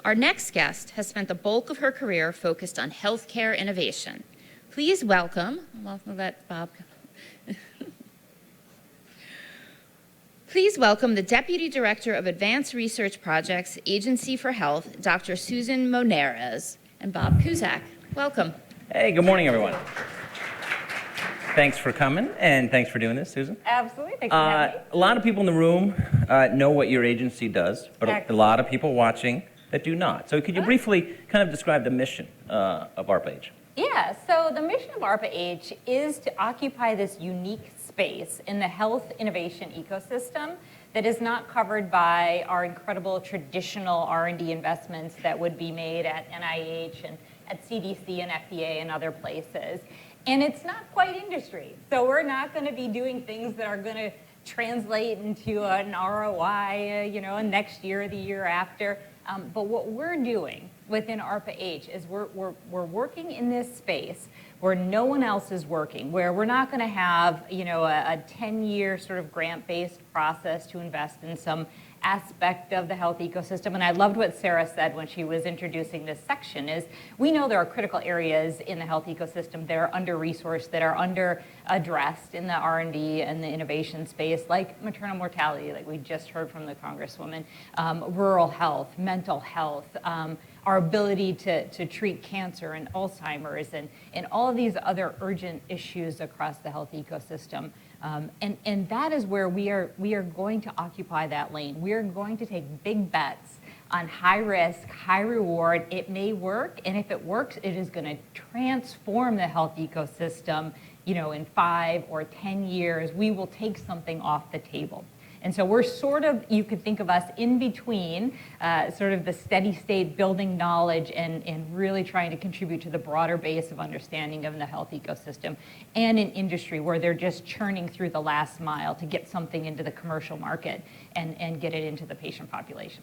Our next guest has spent the bulk of her career focused on healthcare innovation. Please welcome, I'll let Bob go. Please welcome the Deputy Director of Advanced Research Projects, Agency for Health, Dr. Susan Monarez, and Bob Cusack. Welcome. Hey, good morning, everyone. Thanks for coming, and thanks for doing this, Susan. Absolutely. Thanks for having me. A lot of people in the room know what your agency does, but a lot of people watching that do not. So could you briefly kind of describe the mission of ARPA-H? Yeah, so the mission of ARPA-H is to occupy this unique space in the health innovation ecosystem that is not covered by our incredible traditional R&D investments that would be made at NIH and at CDC and FDA and other places. And it's not quite industry. So we're not going to be doing things that are going to translate into an ROI, next year or the year after. But what we're doing within ARPA-H is we're working in this space where no one else is working, where we're not going to have a 10-year sort of grant-based process to invest in some aspect of the health ecosystem. And I loved what Sarah said when she was introducing this section is we know there are critical areas in the health ecosystem that are under-resourced, that are under-addressed in the R&D and the innovation space, like maternal mortality, like we just heard from the Congresswoman, rural health, mental health, our ability to treat cancer and Alzheimer's and all of these other urgent issues across the health ecosystem. And that is where we are going to occupy that lane. We are going to take big bets on high risk, high reward. It may work, and if it works, it is going to transform the health ecosystem, in 5 or 10 years. We will take something off the table. And so we're sort of, you could think of us in between sort of the steady state building knowledge and really trying to contribute to the broader base of understanding of the health ecosystem and an industry where they're just churning through the last mile to get something into the commercial market and get it into the patient population.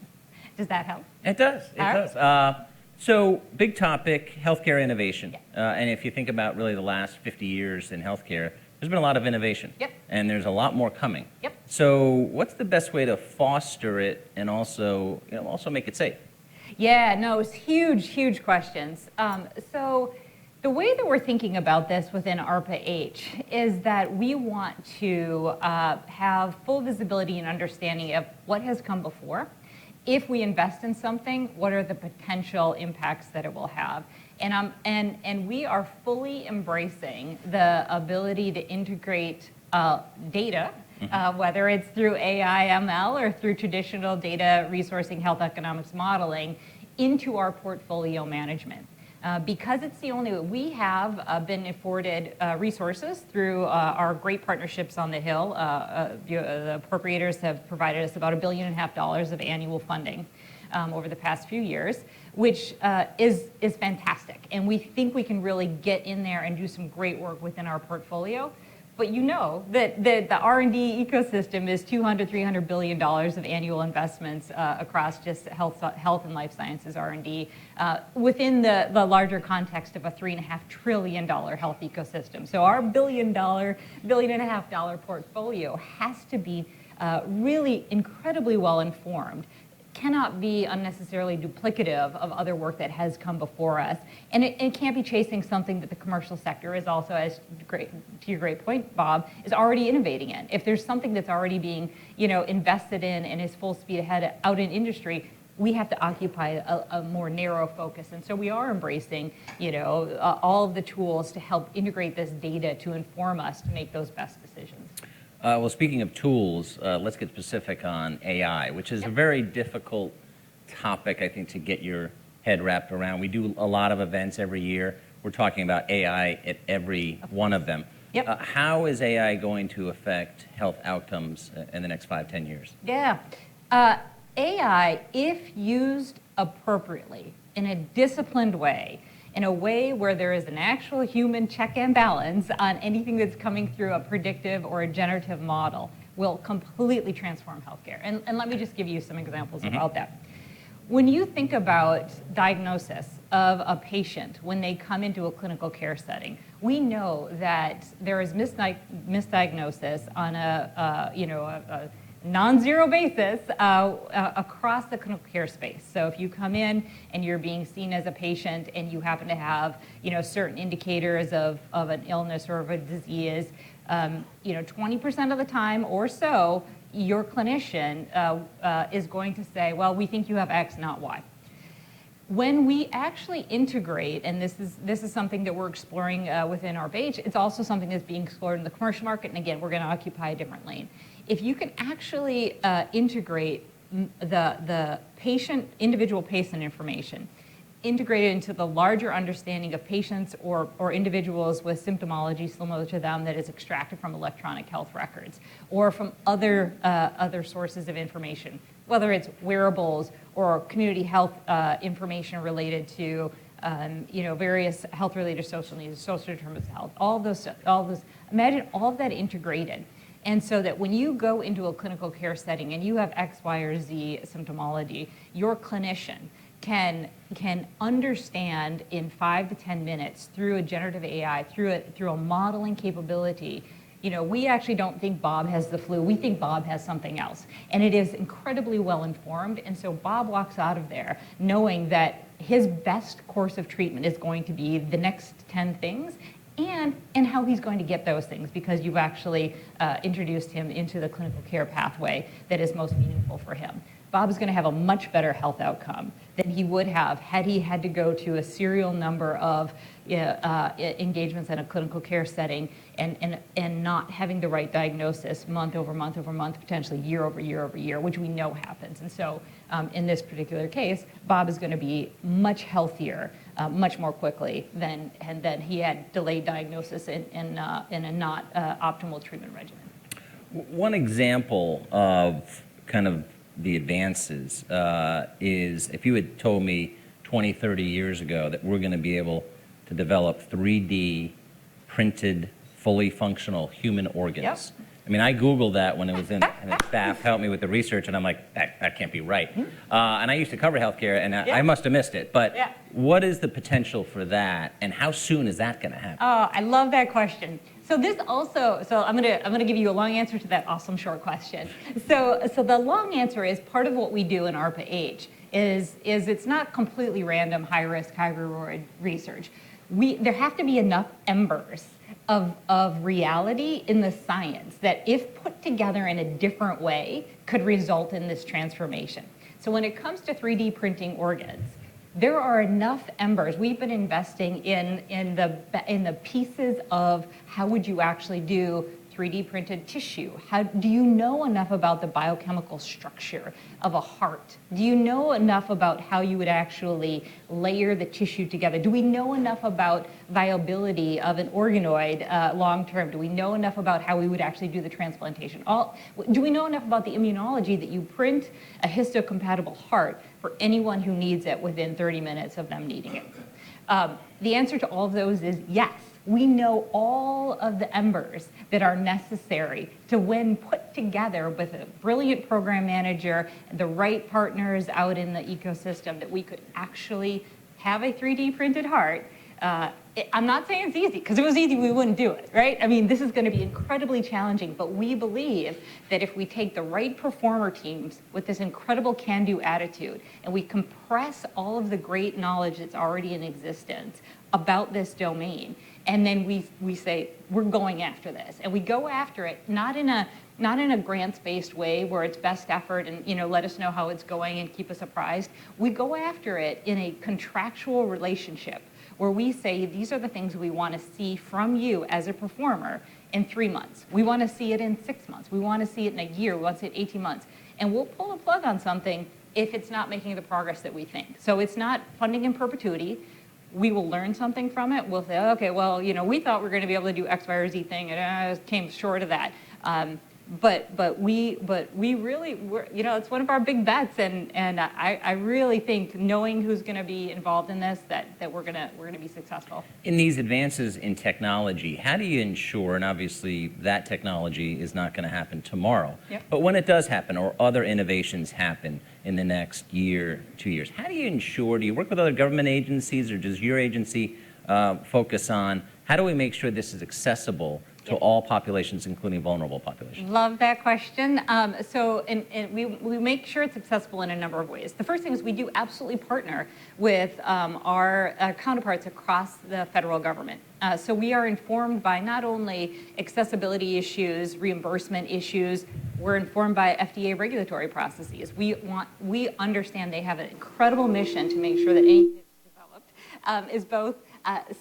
Does that help? It does. It does. So big topic, healthcare innovation. Yeah. And if you think about really the last 50 years in healthcare, there's been a lot of innovation. Yep. And there's a lot more coming. Yep. So what's the best way to foster it and also, also make it safe? Yeah, no, it's huge questions. So the way that we're thinking about this within ARPA-H is that we want to have full visibility and understanding of what has come before. If we invest in something, what are the potential impacts that it will have? And we are fully embracing the ability to integrate data, whether it's through AI, ML, or through traditional data resourcing, health economics modeling, into our portfolio management. Because it's the only way we have been afforded resources through our great partnerships on the Hill. The appropriators have provided us about $1.5 billion of annual funding over the past few years, which is fantastic. And we think we can really get in there and do some great work within our portfolio. But that the R&D ecosystem is $200–300 billion of annual investments across just health and life sciences R&D within the larger context of a $3.5 trillion health ecosystem. So our $1 billion portfolio has to be really incredibly well informed. Cannot be unnecessarily duplicative of other work that has come before us. And it can't be chasing something that the commercial sector is also, to your great point, Bob, is already innovating in. If there's something that's already being, invested in and is full speed ahead out in industry, we have to occupy a more narrow focus. And so we are embracing, all of the tools to help integrate this data to inform us to make those best decisions. Well, speaking of tools, let's get specific on AI, which is a very difficult topic, I think, to get your head wrapped around. We do a lot of events every year. We're talking about AI at every one of them. Yep. How is AI going to affect health outcomes in the next 5–10 years? Yeah. AI, if used appropriately, in a disciplined way, in a way where there is an actual human check and balance on anything that's coming through a predictive or a generative model, will completely transform healthcare. And let me just give you some examples about that. When you think about diagnosis of a patient when they come into a clinical care setting, we know that there is misdiagnosis on a non-zero basis across the clinical care space. So if you come in and you're being seen as a patient and you happen to have, certain indicators of an illness or of a disease, 20% of the time or so, your clinician is going to say, well, we think you have X, not Y. When we actually integrate, and this is something that we're exploring within ARPA-H, it's also something that's being explored in the commercial market, and again, we're going to occupy a different lane. If you can actually integrate the individual patient information, integrate it into the larger understanding of patients or individuals with symptomology similar to them that is extracted from electronic health records or from other sources of information, whether it's wearables or community health information related to various health-related social needs, social determinants of health, all those, imagine all of that integrated. And so that when you go into a clinical care setting and you have X, Y, or Z symptomology, your clinician can understand in 5 to 10 minutes through a generative AI, through a modeling capability. We actually don't think Bob has the flu. We think Bob has something else. And it is incredibly well informed. And so Bob walks out of there knowing that his best course of treatment is going to be the next 10 things and how he's going to get those things because you've actually introduced him into the clinical care pathway that is most meaningful for him. Bob is going to have a much better health outcome than he would have had he had to go to a serial number of engagements in a clinical care setting and not having the right diagnosis month over month over month, potentially year over year over year, which we know happens. And so in this particular case, Bob is going to be much healthier, much more quickly than he had delayed diagnosis in a not optimal treatment regimen. One example of kind of the advances is if you had told me 20, 30 years ago that we're going to be able to develop 3D printed, fully functional human organs. Yep. I mean, I Googled that when it was in, and the staff helped me with the research, and I'm like, that can't be right. And I used to cover healthcare, and I must have missed it. But what is the potential for that, and how soon is that going to happen? Oh, I love that question. So I'm gonna give you a long answer to that awesome short question. So the long answer is part of what we do in ARPA-H is it's not completely random, high risk, high reward research. There have to be enough embers of reality in the science that if put together in a different way could result in this transformation. So when it comes to 3D printing organs, there are enough embers. We've been investing in the pieces of how would you actually do 3D printed tissue? How do you know enough about the biochemical structure of a heart? Do you know enough about how you would actually layer the tissue together? Do we know enough about viability of an organoid long term? Do we know enough about how we would actually do the transplantation? Do we know enough about the immunology that you print a histocompatible heart for anyone who needs it within 30 minutes of them needing it? The answer to all of those is yes. We know all of the embers that are necessary to, when put together with a brilliant program manager, the right partners out in the ecosystem, that we could actually have a 3D printed heart. I'm not saying it's easy, because if it was easy, we wouldn't do it, right? I mean, this is going to be incredibly challenging, but we believe that if we take the right performer teams with this incredible can-do attitude, and we compress all of the great knowledge that's already in existence about this domain, and then we say, we're going after this. And we go after it not in a grants-based way where it's best effort and let us know how it's going and keep us apprised. We go after it in a contractual relationship where we say, these are the things we want to see from you as a performer in 3 months. We want to see it in 6 months. We want to see it in a year. We want to see it in 18 months. And we'll pull a plug on something if it's not making the progress that we think. So it's not funding in perpetuity. We will learn something from it. We'll say, okay, well, we thought we were going to be able to do X, Y, or Z thing, and it came short of that. But we really, it's one of our big bets, and I really think knowing who's going to be involved in this, that we're gonna be successful. In these advances in technology, how do you ensure, and obviously that technology is not going to happen tomorrow, but when it does happen or other innovations happen in the next year, 2 years, how do you ensure, do you work with other government agencies, or does your agency focus on how do we make sure this is accessible to all populations, including vulnerable populations? Love that question. And we make sure it's accessible in a number of ways. The first thing is we do absolutely partner with our counterparts across the federal government. So we are informed by not only accessibility issues, reimbursement issues, we're informed by FDA regulatory processes. We understand they have an incredible mission to make sure that anything that's developed is both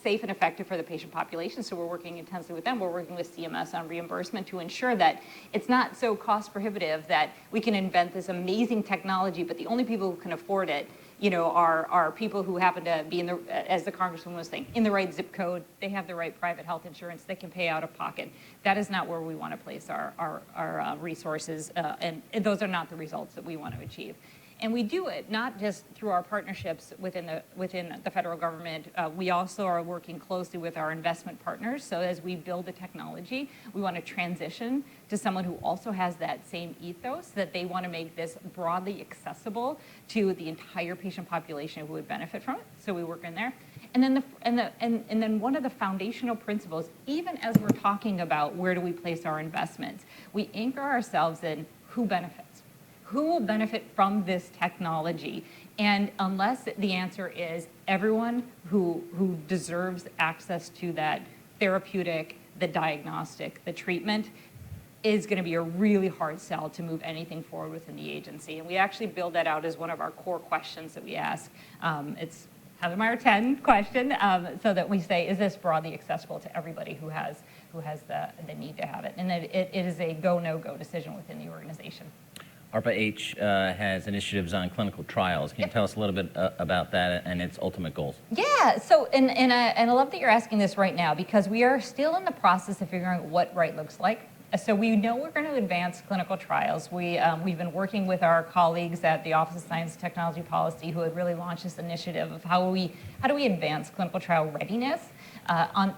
safe and effective for the patient population. So we're working intensely with them. We're working with CMS on reimbursement to ensure that it's not so cost prohibitive that we can invent this amazing technology, but the only people who can afford it, are people who happen to be as the Congresswoman was saying, in the right zip code. They have the right private health insurance. They can pay out of pocket. That is not where we want to place our resources, and those are not the results that we want to achieve. And we do it not just through our partnerships within the federal government. We also are working closely with our investment partners. So as we build the technology, we want to transition to someone who also has that same ethos, that they want to make this broadly accessible to the entire patient population who would benefit from it. So we work in there. And then one of the foundational principles, even as we're talking about where do we place our investments, we anchor ourselves in who benefits. Who will benefit from this technology? And unless the answer is everyone who deserves access to that therapeutic, the diagnostic, the treatment, is going to be a really hard sell to move anything forward within the agency. And we actually build that out as one of our core questions that we ask. It's Heather Meyer 10 question, so that we say, is this broadly accessible to everybody who has the need to have it? And it is a go, no-go decision within the organization. ARPA-H has initiatives on clinical trials. Can you tell us a little bit about that and its ultimate goals? Yeah, so, and I love that you're asking this right now, because we are still in the process of figuring out what right looks like. So we know we're going to advance clinical trials. We've been working with our colleagues at the Office of Science and Technology Policy, who had really launched this initiative of how do we advance clinical trial readiness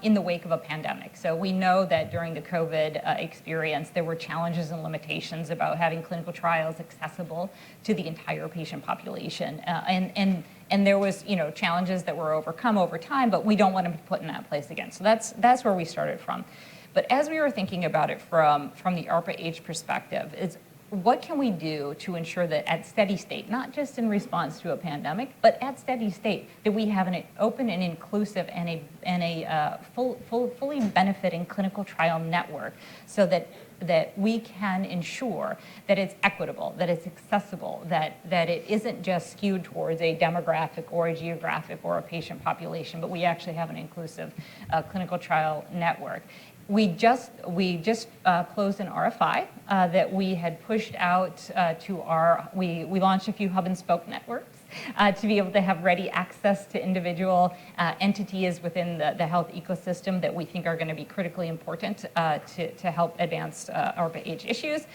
in the wake of a pandemic. So we know that during the COVID experience, there were challenges and limitations about having clinical trials accessible to the entire patient population. And there was, challenges that were overcome over time, but we don't want to be put in that place again. So that's where we started from. But as we were thinking about it from the ARPA-H perspective, is what can we do to ensure that at steady state, not just in response to a pandemic, but at steady state, that we have an open and inclusive and a fully benefiting clinical trial network, so that we can ensure that it's equitable, that it's accessible, that it isn't just skewed towards a demographic or a geographic or a patient population, but we actually have an inclusive clinical trial network. We just closed an RFI that we had pushed out to we launched a few hub and spoke networks to be able to have ready access to individual entities within the health ecosystem that we think are going to be critically important to help advance ARPA-H issues.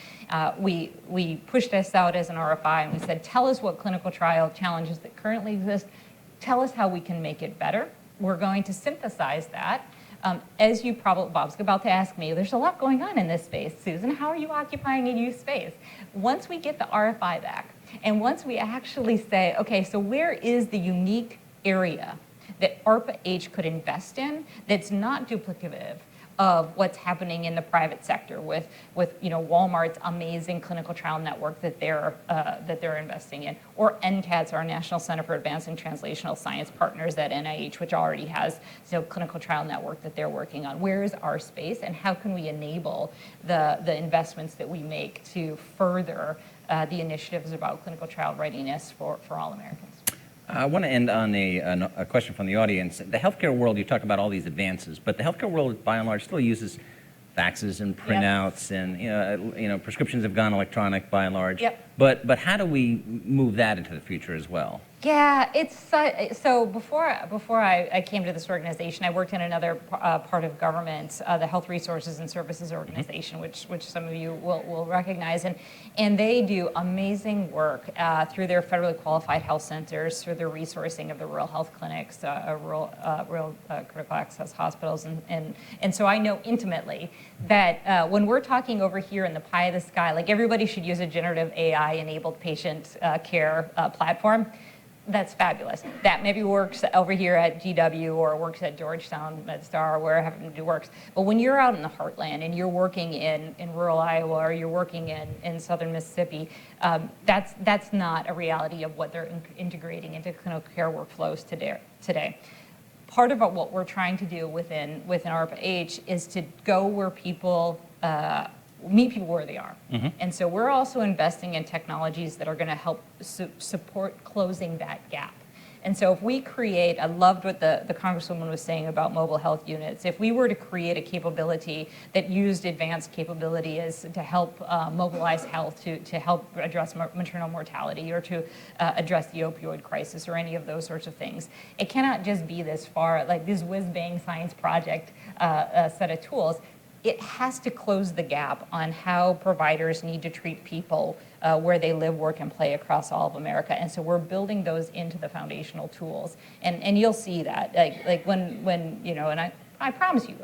We pushed this out as an RFI, and we said, tell us what clinical trial challenges that currently exist. Tell us how we can make it better. We're going to synthesize that. As you probably, Bob's about to ask me, there's a lot going on in this space. Susan, how are you occupying a new space? Once we get the RFI back, and once we actually say, okay, so where is the unique area that ARPA-H could invest in that's not duplicative of what's happening in the private sector with Walmart's amazing clinical trial network that they're investing in, or NCATS, our National Center for Advanced and Translational Science partners at NIH, which already has clinical trial network that they're working on. Where is our space, and how can we enable the investments that we make to further the initiatives about clinical trial readiness for all Americans? I want to end on a question from the audience. The healthcare world, you talk about all these advances, but the healthcare world, by and large, still uses faxes and printouts, and prescriptions have gone electronic by and large. Yep. But how do we move that into the future as well? Yeah, it's so before I came to this organization, I worked in another part of government, the Health Resources and Services Organization, which some of you will recognize, and they do amazing work through their federally qualified health centers, through their resourcing of the rural health clinics, rural critical access hospitals, and so I know intimately that when we're talking over here in the pie of the sky, like everybody should use a generative AI-enabled patient care platform. That's fabulous. That maybe works over here at GW or works at Georgetown, MedStar, or wherever it works. But when you're out in the heartland and you're working in rural Iowa or you're working in southern Mississippi, that's not a reality of what they're integrating into clinical care workflows today. Part of what we're trying to do within ARPA-H is to go where people meet people where they are. Mm-hmm. And so we're also investing in technologies that are going to help support closing that gap. And so if we create, I loved what the Congresswoman was saying about mobile health units. If we were to create a capability that used advanced capabilities to help mobilize health, to help address maternal mortality or to address the opioid crisis or any of those sorts of things, it cannot just be this far, like this whiz-bang science project set of tools. It has to close the gap on how providers need to treat people where they live, work, and play across all of America. And so we're building those into the foundational tools. And you'll see that, like when you know, and I promise you,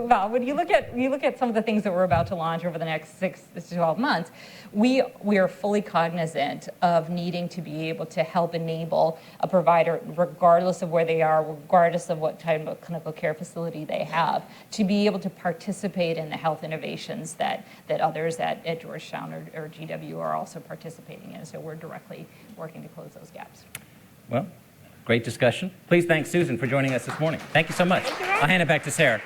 Val, when you look at some of the things that we're about to launch over the next 6 to 12 months, we are fully cognizant of needing to be able to help enable a provider, regardless of where they are, regardless of what type of clinical care facility they have, to be able to participate in the health innovations that others at Georgetown or GW are also participating in. So we're directly working to close those gaps. Well, great discussion. Please thank Susan for joining us this morning. Thank you so much. I'll hand it back to Sarah.